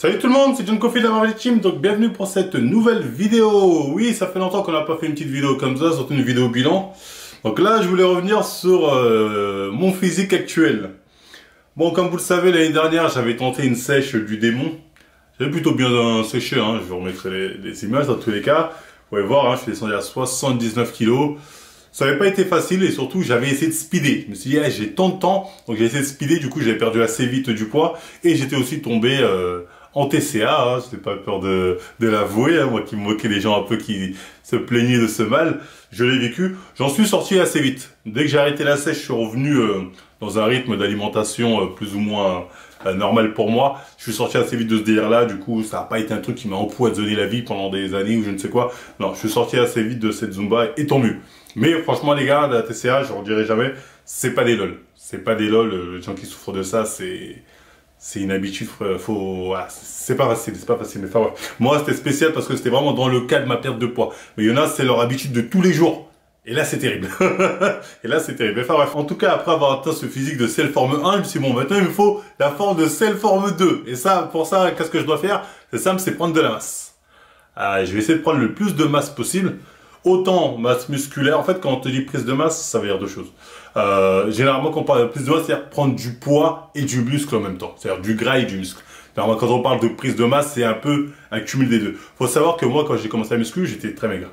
Salut tout le monde, c'est John Coffey de la Marvel Team, donc bienvenue pour cette nouvelle vidéo. Oui, ça fait longtemps qu'on n'a pas fait une petite vidéo comme ça, surtout une vidéo bilan. Donc là, je voulais revenir sur mon physique actuel. Bon, comme vous le savez, l'année dernière, j'avais tenté une sèche du démon. J'avais plutôt bien séché, hein. Je vous remettrai les images dans tous les cas. Vous pouvez voir, hein, je suis descendu à 79 kg. Ça n'avait pas été facile et surtout j'avais essayé de speeder. Je me suis dit, hey, j'ai tant de temps, donc j'ai essayé de speeder, du coup j'avais perdu assez vite du poids et j'étais aussi tombé en TCA, hein. Je n'ai pas peur de l'avouer, hein, moi qui me moquais des gens un peu qui se plaignaient de ce mal. Je l'ai vécu, j'en suis sorti assez vite. Dès que j'ai arrêté la sèche, je suis revenu dans un rythme d'alimentation plus ou moins normal pour moi. Je suis sorti assez vite de ce délire-là, du coup ça n'a pas été un truc qui m'a empoisonné la vie pendant des années ou je ne sais quoi. Non, je suis sorti assez vite de cette Zumba et tant mieux. Mais franchement les gars, la TCA, je ne redirai jamais, c'est pas des lol. C'est pas des lol, les gens qui souffrent de ça, c'est une habitude, voilà, c'est pas facile, mais enfin, ouais. Moi c'était spécial parce que c'était vraiment dans le cas de ma perte de poids. Mais il y en a, c'est leur habitude de tous les jours. Et là c'est terrible. Et là c'est terrible. Enfin bref, en tout cas après avoir atteint ce physique de Cell forme 1, je me suis dit bon maintenant il me faut la forme de Cell forme 2. Et ça, pour ça, qu'est-ce que je dois faire? C'est simple, c'est prendre de la masse. Je vais essayer de prendre le plus de masse possible. Autant masse musculaire, en fait quand on te dit prise de masse, ça veut dire deux choses. Généralement quand on parle de prise de masse, c'est-à-dire prendre du poids et du muscle en même temps. C'est-à-dire du gras et du muscle. Alors, quand on parle de prise de masse, c'est un peu un cumul des deux. Faut savoir que moi quand j'ai commencé à muscu, j'étais très maigre.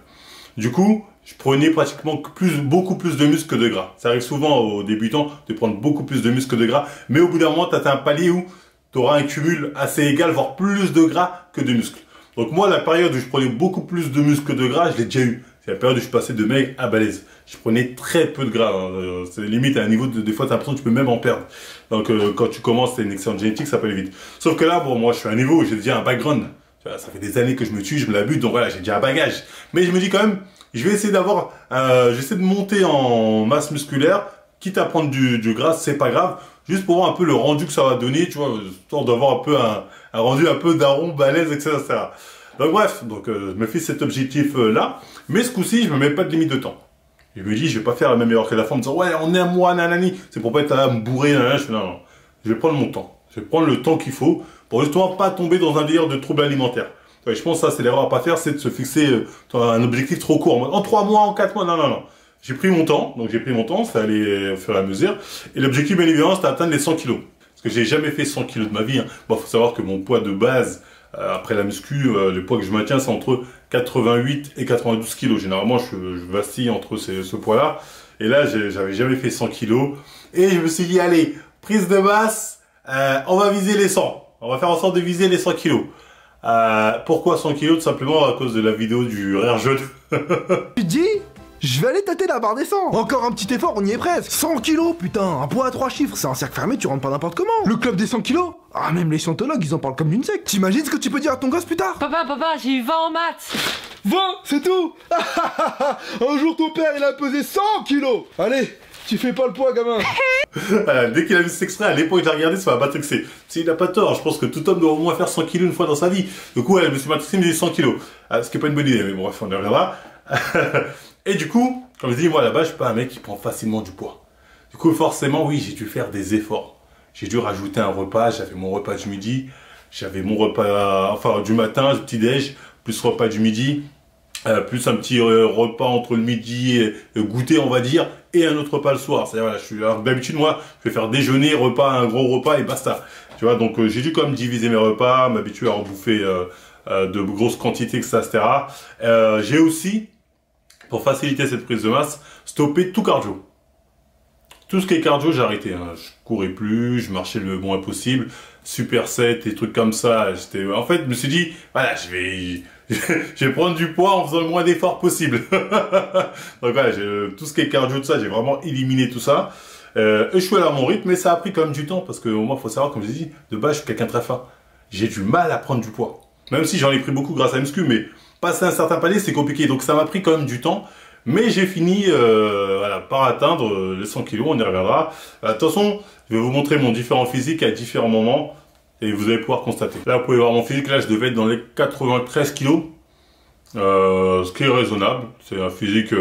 Du coup, je prenais pratiquement beaucoup plus de muscle que de gras. Ça arrive souvent aux débutants de prendre beaucoup plus de muscle que de gras, mais au bout d'un moment, tu atteins un palier où tu auras un cumul assez égal, voire plus de gras que de muscles. Donc moi, la période où je prenais beaucoup plus de muscle que de gras, je l'ai déjà eu. C'est la période où je suis passé de maigre à balèze. Je prenais très peu de gras. Hein. C'est limite à un niveau de des fois, tu as l'impression que tu peux même en perdre. Donc quand tu commences, c'est une excellente génétique, ça peut aller vite. Sauf que là, bon, moi, je suis à un niveau où j'ai déjà un background. Tu vois, ça fait des années que je me tue, je me la bute, donc voilà, j'ai déjà un bagage. Mais je me dis quand même, je vais essayer d'avoir, j'essaie de monter en masse musculaire, quitte à prendre du gras, c'est pas grave, juste pour voir un peu le rendu que ça va donner, tu vois, histoire d'avoir un peu un rendu un peu daron, balèze, etc. Donc bref, je me fais cet objectif là, mais ce coup-ci, je me mets pas de limite de temps. Je me dis, je vais pas faire la même erreur que la femme, en disant ouais, on est à moi, nanani, c'est pour pas être à me bourrer, nanana. Je fais non, je vais prendre mon temps. Je vais prendre le temps qu'il faut pour justement pas tomber dans un délire de trouble alimentaire. Ouais, je pense que ça, c'est l'erreur à pas faire, c'est de se fixer un objectif trop court. En 3 mois, en 4 mois, non. J'ai pris mon temps, ça allait au fur et à mesure. Et l'objectif, bien évidemment, c'était d'atteindre les 100 kilos. Parce que j'ai jamais fait 100 kilos de ma vie. Hein. Bon, faut savoir que mon poids de base, après la muscu, le poids que je maintiens, c'est entre 88 et 92 kilos. Généralement, je vacille entre ce poids-là. Et là, j'avais jamais fait 100 kilos. Et je me suis dit, allez, prise de masse, on va viser les 100. On va faire en sorte de viser les 100 kilos. Pourquoi 100 kilos? Tout simplement à cause de la vidéo du rire jaune. Tu te dis? Je vais aller tâter la barre des 100. Encore un petit effort, on y est presque. 100 kilos, putain, un poids à 3 chiffres, c'est un cercle fermé, tu rentres pas n'importe comment. Le club des 100 kilos? Ah, même les scientologues, ils en parlent comme d'une secte. T'imagines ce que tu peux dire à ton gosse plus tard? Papa, j'ai eu 20 en maths. 20, c'est tout. Un jour ton père, il a pesé 100 kilos. Allez, tu fais pas le poids, gamin. Dès qu'il a vu cet extrait, à l'époque, j'ai regardé, ça m'a matrixé. Il a pas tort, je pense que tout homme doit au moins faire 100 kilos une fois dans sa vie. Du coup, je me suis matrixé, il me dit 100 kilos. Ce qui est pas une bonne idée, mais bon, bref, on y reviendra. Et du coup, comme je dis, moi là-bas, je suis pas un mec qui prend facilement du poids. Du coup, forcément, oui, j'ai dû faire des efforts. J'ai dû rajouter un repas, j'avais mon repas du midi, j'avais mon repas, enfin, du matin, le petit-déj, plus repas du midi, plus un petit repas entre le midi et goûter, on va dire, et un autre repas le soir. C'est-à-dire, voilà, d'habitude, moi, je vais faire déjeuner, repas, un gros repas et basta. Tu vois, donc j'ai dû quand même diviser mes repas, m'habituer à en bouffer de grosses quantités, etc. J'ai aussi, pour faciliter cette prise de masse, stoppé tout cardio. Tout ce qui est cardio, j'ai arrêté. Hein. Je courais plus, je marchais le moins possible, superset, des trucs comme ça. En fait, je me suis dit, voilà, je vais prendre du poids en faisant le moins d'efforts possible. Donc voilà, tout ce qui est cardio, tout ça, j'ai vraiment éliminé tout ça. Et je suis allé à mon rythme, mais ça a pris quand même du temps parce que moi, il faut savoir, comme je dis, de base, je suis quelqu'un de très fin. J'ai du mal à prendre du poids. Même si j'en ai pris beaucoup grâce à la muscu, mais passer un certain palier, c'est compliqué. Donc ça m'a pris quand même du temps. Mais j'ai fini voilà, par atteindre les 100 kilos, on y reviendra. De toute façon, je vais vous montrer mon différent physique à différents moments. Et vous allez pouvoir constater. Là, vous pouvez voir mon physique. Là, je devais être dans les 93 kilos. Ce qui est raisonnable. C'est un physique,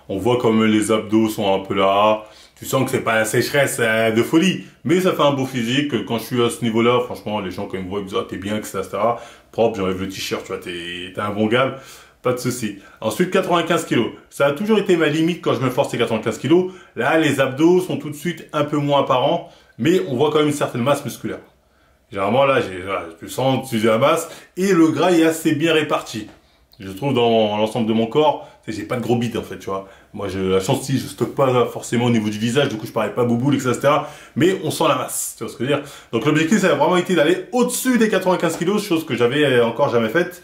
on voit comme les abdos sont un peu là. Tu sens que c'est pas la sécheresse de folie, mais ça fait un beau physique. Quand je suis à ce niveau-là, franchement, les gens quand ils me voient, ils me disent ah, t'es bien, etc. Propre, j'enlève le t-shirt, tu vois, t'es un bon gars, pas de souci. Ensuite, 95 kilos. Ça a toujours été ma limite quand je me force, c'est 95 kilos. Là, les abdos sont tout de suite un peu moins apparents, mais on voit quand même une certaine masse musculaire. Généralement, là, je sens la masse et le gras est assez bien réparti. Je trouve dans l'ensemble de mon corps, j'ai pas de gros bides en fait, tu vois. Moi, la chance, si je stocke pas forcément au niveau du visage, du coup, je parais pas bouboule, etc. Mais on sent la masse, tu vois ce que je veux dire. Donc, l'objectif, ça a vraiment été d'aller au-dessus des 95 kilos, chose que j'avais encore jamais faite.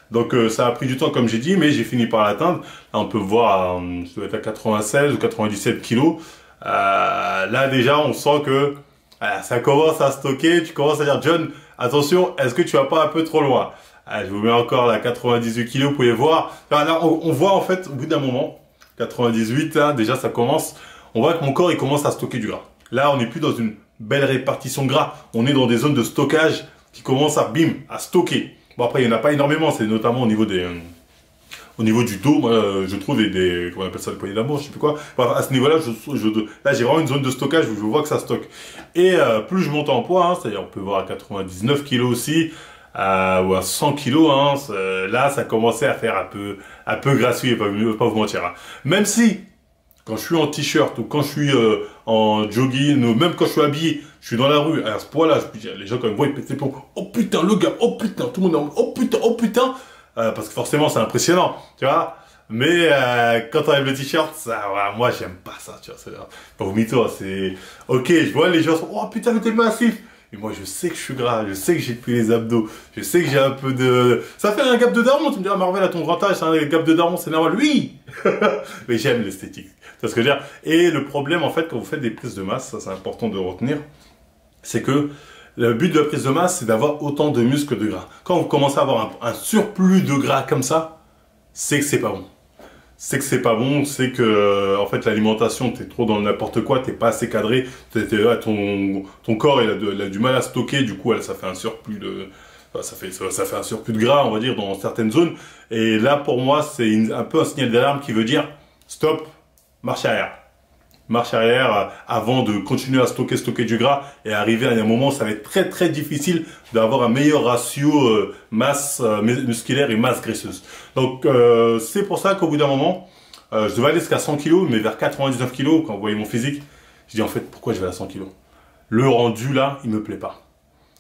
Donc, ça a pris du temps, comme j'ai dit, mais j'ai fini par l'atteindre. Là, on peut voir, je dois être à 96 ou 97 kilos. Là, déjà, on sent que ça commence à stocker. Tu commences à dire, John, attention, est-ce que tu vas pas un peu trop loin? Je vous mets encore la 98 kilos, vous pouvez voir. Là, on voit en fait, au bout d'un moment, 98, là, déjà ça commence, on voit que mon corps il commence à stocker du gras. Là, on n'est plus dans une belle répartition de gras, on est dans des zones de stockage qui commencent à, bim, à stocker. Bon après, il n'y en a pas énormément, c'est notamment au niveau du dos, moi, je trouve comment on appelle ça, le poignet d'amour, je sais plus quoi. Enfin, à ce niveau-là, là, j'ai vraiment une zone de stockage où je vois que ça stocke. Et plus je monte en poids, hein, c'est-à-dire on peut voir à 99 kilos aussi, ou à 100 kilos, hein, là, ça commençait à faire un peu grassouiller, pas vous mentir. Hein. Même si, quand je suis en t-shirt ou quand je suis en jogging, ou même quand je suis habillé, je suis dans la rue, à ce point-là, les gens quand ils me voient, ils pètent les plombs. Oh putain, le gars, oh putain, tout le monde, oh putain, parce que forcément, c'est impressionnant, tu vois. Mais quand on enlève le t-shirt, ça, voilà, moi, j'aime pas ça, tu vois. Pas vous mytho, c'est... Ok, je vois les gens sont, oh putain, mais t'es massif. Et moi, je sais que je suis gras, je sais que j'ai plus les abdos, je sais que j'ai un peu de... Ça fait un gap de daron, tu me diras, Marvel, à ton grand âge, c'est un gap de daron, c'est normal, oui. Mais j'aime l'esthétique, c'est ce que je veux dire. Et le problème, en fait, quand vous faites des prises de masse, ça c'est important de retenir, c'est que le but de la prise de masse, c'est d'avoir autant de muscles que de gras. Quand vous commencez à avoir un surplus de gras comme ça, c'est que c'est pas bon. C'est que c'est pas bon, c'est que en fait l'alimentation, t'es trop dans n'importe quoi, t'es pas assez cadré, ton corps il a du mal à stocker, du coup ça fait un surplus de ça fait un surplus de gras, on va dire, dans certaines zones. Et là pour moi c'est un peu un signal d'alarme qui veut dire stop, marche arrière. Marche arrière avant de continuer à stocker du gras et arriver à un moment où ça va être très très difficile d'avoir un meilleur ratio masse musculaire et masse graisseuse. Donc c'est pour ça qu'au bout d'un moment, je devais aller jusqu'à 100 kg, mais vers 99 kg, quand vous voyez mon physique, je dis en fait pourquoi je vais à 100 kg. Le rendu là, il me plaît pas.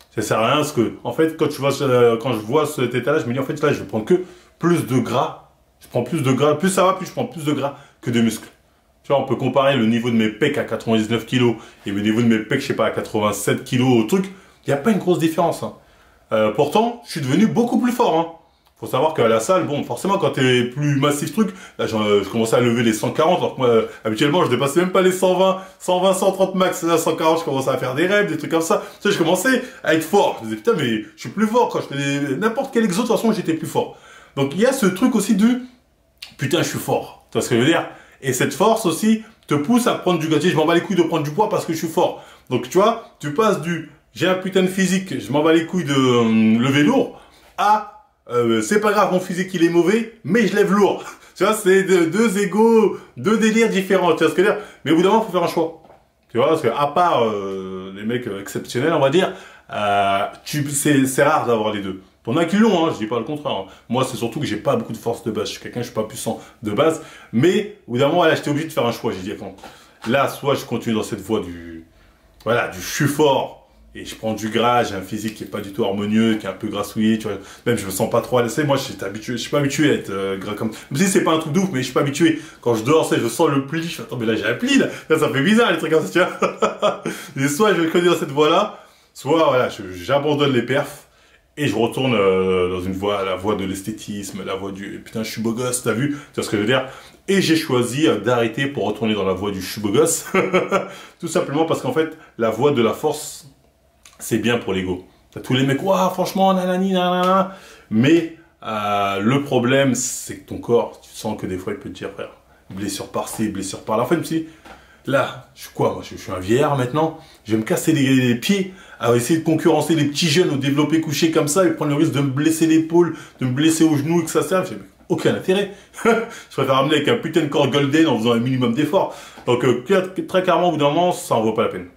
Ça sert à rien parce que en fait quand je vois cet état-là, je me dis en fait là je vais prendre que plus de gras. Je prends plus de gras, plus ça va, plus je prends plus de gras que de muscles. Tu vois, on peut comparer le niveau de mes pecs à 99 kg et le niveau de mes pecs, je sais pas, à 87 kg au truc. Il n'y a pas une grosse différence. Hein. Pourtant, je suis devenu beaucoup plus fort. Hein. Faut savoir qu'à la salle, bon, forcément, quand t'es plus massif truc, là, je commençais à lever les 140, alors que moi, habituellement, je dépassais même pas les 120, 130 max. Là, 140, je commençais à faire des reps, des trucs comme ça. Tu sais, je commençais à être fort. Je me disais, putain, mais je suis plus fort. Quand je faisais n'importe quel exo, de toute façon, j'étais plus fort. Donc, il y a ce truc aussi du, putain, je suis fort. Tu vois ce que je veux dire? Et cette force aussi te pousse à prendre du gâteau. Je m'en bats les couilles de prendre du poids parce que je suis fort. Donc tu vois, tu passes du j'ai un putain de physique, je m'en bats les couilles de lever lourd à c'est pas grave, mon physique il est mauvais, mais je lève lourd. Tu vois, c'est deux égos, deux délires différents. Tu vois ce que je veux dire? Mais au bout d'un moment, il faut faire un choix. Tu vois, parce que à part les mecs exceptionnels, on va dire, c'est rare d'avoir les deux. T'en as qui l'ont, hein, je dis pas le contraire. Hein. Moi, c'est surtout que j'ai pas beaucoup de force de base. Je suis quelqu'un, je suis pas puissant de base. Mais, au bout d'un moment, là, j'étais obligé de faire un choix. J'ai dit, attends, là, soit je continue dans cette voie du je suis fort, et je prends du gras, j'ai un physique qui est pas du tout harmonieux, qui est un peu grassouillé, tu vois. Même, je me sens pas trop à l'aise. Moi, je suis pas habitué à être gras comme, même si c'est pas un truc de ouf, mais je suis pas habitué. Quand je dors, je sens le pli, je fais, attends, mais là, j'ai un pli, là. Là, ça fait bizarre, les trucs comme ça, tu vois. Et soit je vais continuer dans cette voie-là, soit, voilà, j'abandonne les perfs. Et je retourne dans une voie, la voie de l'esthétisme, la voie du putain je suis beau gosse, t'as vu, tu vois ce que je veux dire. Et j'ai choisi d'arrêter pour retourner dans la voie du je suis beau gosse. Tout simplement parce qu'en fait, la voie de la force, c'est bien pour l'ego. T'as tous les mecs, waouh, franchement, nanani, nanana. Mais le problème, c'est que ton corps, tu sens que des fois, il peut te dire, frère, blessure par-ci, blessure par-là. En fait, si là, je suis quoi, moi, je suis un vieillard maintenant, je vais me casser les pieds à essayer de concurrencer les petits jeunes au développé couché comme ça et prendre le risque de me blesser l'épaule, de me blesser au genou et que ça serve. aucun intérêt. Je préfère amener avec un putain de corps golden en faisant un minimum d'efforts. Donc très clairement, au bout d'un moment, ça en vaut pas la peine.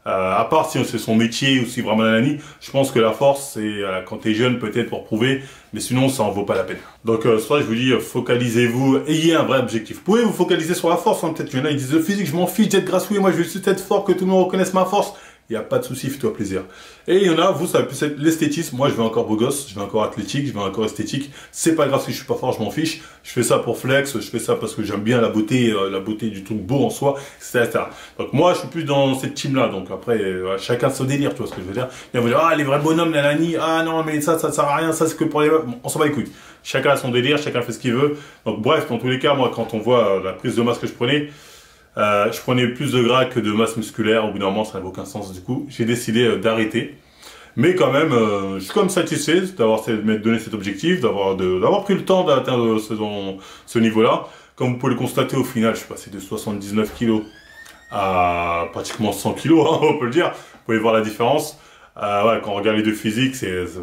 À part si c'est son métier ou si vraiment nanani, je pense que la force, c'est quand t'es jeune peut-être pour prouver, mais sinon ça en vaut pas la peine. Donc c'est ça je vous dis, focalisez-vous, ayez un vrai objectif. Vous pouvez vous focaliser sur la force, hein. Peut-être qu'il y en a qui disent le physique, je m'en fiche d'être grassouillé, moi je veux juste être fort, que tout le monde reconnaisse ma force. Il n'y a pas de souci, fais-toi plaisir. Et il y en a, vous, ça va plus être l'esthétisme. Moi, je veux encore beau gosse, je veux encore athlétique, je veux encore esthétique. C'est pas grave si je suis pas fort, je m'en fiche. Je fais ça pour flex, je fais ça parce que j'aime bien la beauté du truc beau en soi, etc. Donc moi, je suis plus dans cette team-là. Donc après, chacun son délire, tu vois ce que je veux dire. Il va dire, ah, les vrais bonhommes, nanani, ah non, mais ça sert à rien, ça c'est que pour les... Bon, on s'en bat les couilles. Chacun a son délire, chacun fait ce qu'il veut. Donc bref, dans tous les cas, moi, quand on voit la prise de masse que je prenais plus de gras que de masse musculaire. Au bout d'un moment, ça n'avait aucun sens. Du coup, j'ai décidé d'arrêter. Mais quand même, je suis quand même satisfait d'avoir donné cet objectif, d'avoir pris le temps d'atteindre ce niveau-là. Comme vous pouvez le constater, au final, je suis passé de 79 kg à pratiquement 100 kg, hein, on peut le dire. Vous pouvez voir la différence. Ouais, quand on regarde les deux physiques,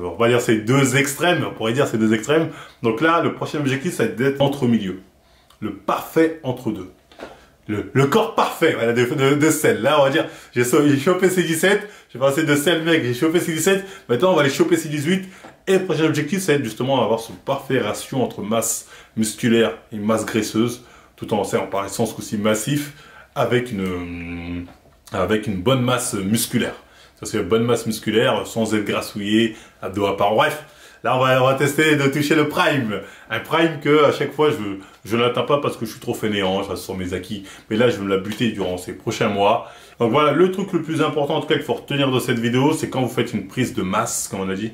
on va dire c'est deux extrêmes. On pourrait dire c'est deux extrêmes. Donc là, le prochain objectif, ça va être d'être entre milieu. Le parfait entre deux. Le corps parfait, voilà, de sel. Là, on va dire, j'ai chopé C17, j'ai passé de sel, mec, j'ai chopé C17, maintenant on va aller choper C18, et le prochain objectif, ça va être justement d'avoir ce parfait ratio entre masse musculaire et masse graisseuse, tout en paraissant ce coup-ci massif, avec une bonne masse musculaire. Ça, c'est une bonne masse musculaire, sans être grassouillé, abdos à part, bref. Là, on va tester de toucher le prime. Un prime que, à chaque fois, je n'atteins pas parce que je suis trop fainéant, je reste sur mes acquis. Mais là, je vais me la buter durant ces prochains mois. Donc voilà, le truc le plus important, en tout cas, qu'il faut retenir de cette vidéo, c'est quand vous faites une prise de masse, comme on a dit.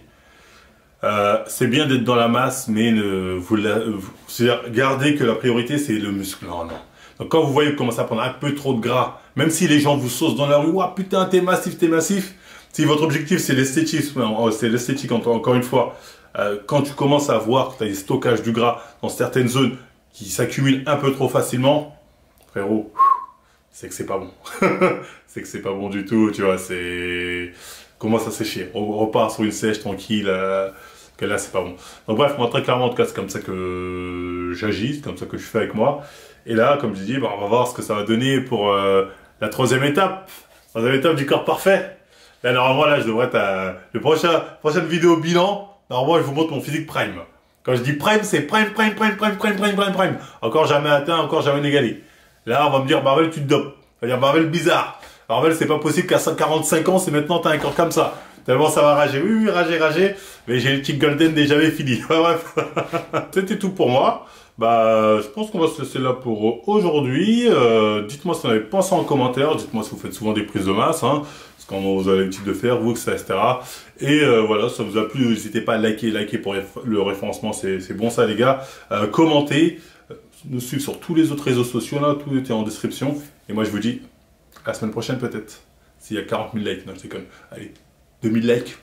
C'est bien d'être dans la masse, mais c'est-à-dire, gardez que la priorité, c'est le muscle. Non, non. Donc quand vous voyez que vous commencez à prendre un peu trop de gras, même si les gens vous saucent dans la rue, ouah, putain, t'es massif, t'es massif. Si votre objectif, c'est l'esthétisme, c'est l'esthétique, encore une fois, quand tu commences à voir que tu as des stockages du gras dans certaines zones qui s'accumulent un peu trop facilement, frérot, c'est que c'est pas bon. C'est que c'est pas bon du tout, tu vois, commence à sécher. On repart sur une sèche tranquille, que là, c'est pas bon. Donc bref, moi, très clairement, en tout cas, c'est comme ça que j'agis, c'est comme ça que je fais avec moi. Et là, comme je dis, bah, on va voir ce que ça va donner pour la troisième étape du corps parfait. Là, normalement, là, je devrais être prochaine vidéo bilan. Normalement, je vous montre mon physique prime. Quand je dis prime, c'est prime. Encore jamais atteint, encore jamais égalé. Là, on va me dire, Marvel, tu te dopes. On va dire, Marvel, bizarre. Marvel, c'est pas possible qu'à 45 ans, c'est maintenant, t'as un corps comme ça. Tellement ça va rager. Oui, rager. Mais j'ai le petit golden déjà fini. Bref. C'était tout pour moi. Bah, je pense qu'on va se laisser là pour aujourd'hui. Dites-moi ce que vous en avez pensé en commentaire. Dites-moi si vous faites souvent des prises de masse, hein. Quand vous avez l'habitude de faire, vous, etc. Et voilà, ça vous a plu, n'hésitez pas à liker pour le référencement, c'est bon ça les gars. Commentez, nous suivre sur tous les autres réseaux sociaux, là, tout est en description. Et moi je vous dis, à la semaine prochaine peut-être, s'il y a 40 000 likes, non c'est con. Allez, 2000 likes.